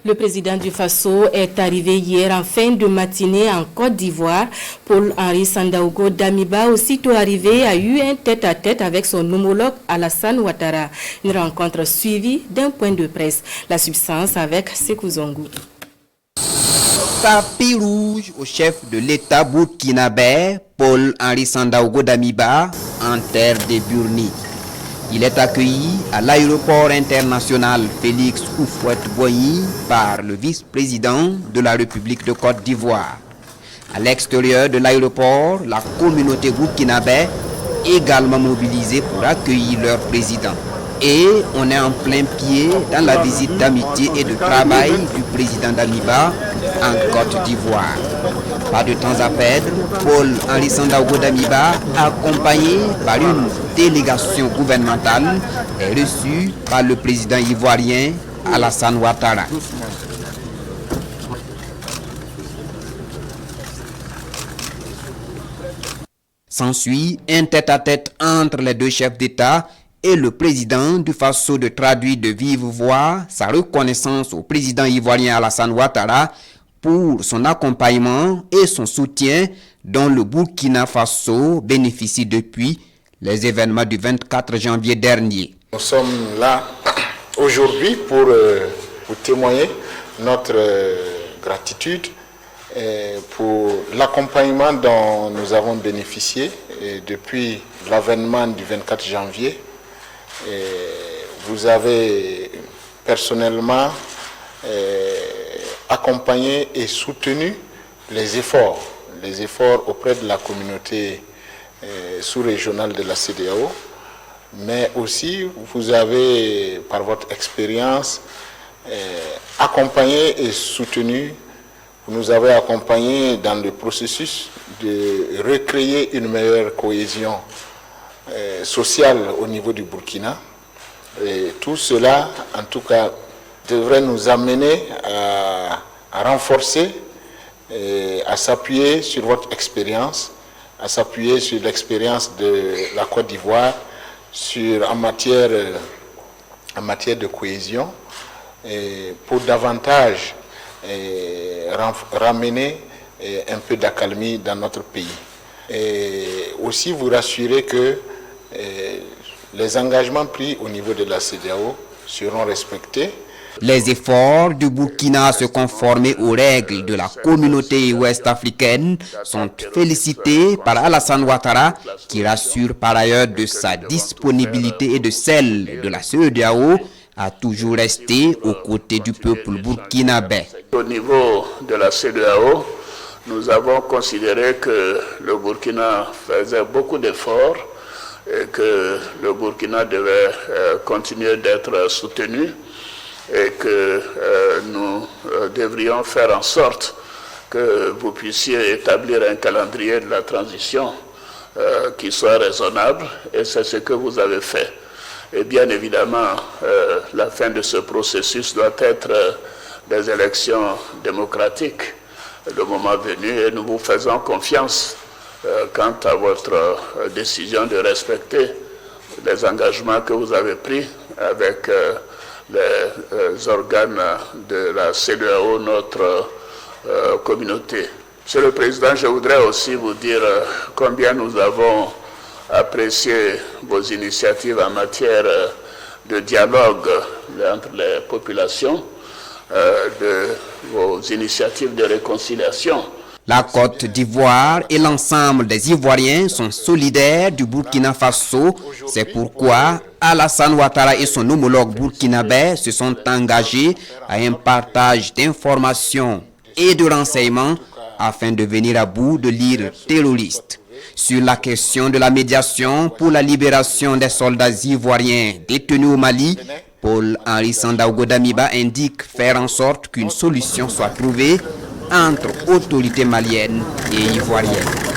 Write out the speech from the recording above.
Le président du Faso est arrivé hier en fin de matinée en Côte d'Ivoire. Paul-Henri Sandaogo Damiba, aussitôt arrivé, a eu un tête-à-tête avec son homologue Alassane Ouattara. Une rencontre suivie d'un point de presse. La substance avec Sékou Zongo. Tapis rouge au chef de l'État burkinabé, Paul-Henri Sandaogo Damiba, en terre des Burni. Il est accueilli à l'aéroport international Félix Houphouët-Boigny par le vice-président de la République de Côte d'Ivoire. À l'extérieur de l'aéroport, la communauté burkinabé est également mobilisée pour accueillir leur président. Et on est en plein pied dans la visite d'amitié et de travail du président Damiba en Côte d'Ivoire. Pas de temps à perdre, Paul-Henri Sandaogo Damiba, accompagné par une délégation gouvernementale, est reçu par le président ivoirien Alassane Ouattara. S'ensuit un tête-à-tête entre les deux chefs d'État et le président du Faso de traduire de vive voix sa reconnaissance au président ivoirien Alassane Ouattara pour son accompagnement et son soutien dont le Burkina Faso bénéficie depuis les événements du 24 janvier dernier. Nous sommes là aujourd'hui pour témoigner notre gratitude pour l'accompagnement dont nous avons bénéficié depuis l'avènement du 24 janvier. Vous avez personnellement accompagné et soutenu les efforts auprès de la communauté sous-régionale de la CEDEAO, mais aussi vous avez, par votre expérience, accompagné et soutenu, vous nous avez accompagnés dans le processus de recréer une meilleure cohésion sociale au niveau du Burkina. Et tout cela, en tout cas, devrait nous amener à renforcer et à s'appuyer sur votre expérience, à s'appuyer sur l'expérience de la Côte d'Ivoire en matière de cohésion et pour davantage ramener un peu d'accalmie dans notre pays. Et aussi vous rassurer que les engagements pris au niveau de la CEDEAO seront respectés. Les efforts du Burkina à se conformer aux règles de la communauté ouest-africaine sont félicités par Alassane Ouattara, qui rassure par ailleurs de sa disponibilité et de celle de la CEDEAO à toujours rester aux côtés du peuple burkinabé. Au niveau de la CEDEAO, nous avons considéré que le Burkina faisait beaucoup d'efforts et que le Burkina devait continuer d'être soutenu et que nous devrions faire en sorte que vous puissiez établir un calendrier de la transition qui soit raisonnable, et c'est ce que vous avez fait. Et bien évidemment, la fin de ce processus doit être des élections démocratiques le moment venu, et nous vous faisons confiance quant à votre décision de respecter les engagements que vous avez pris avec les organes de la CEDEAO, notre communauté. Monsieur le Président, je voudrais aussi vous dire combien nous avons apprécié vos initiatives en matière de dialogue entre les populations, de vos initiatives de réconciliation. La Côte d'Ivoire et l'ensemble des Ivoiriens sont solidaires du Burkina Faso. C'est pourquoi Alassane Ouattara et son homologue burkinabé se sont engagés à un partage d'informations et de renseignements afin de venir à bout de l'île terroriste. Sur la question de la médiation pour la libération des soldats ivoiriens détenus au Mali, Paul-Henri Sandaogo Damiba indique faire en sorte qu'une solution soit trouvée entre autorités maliennes et ivoiriennes.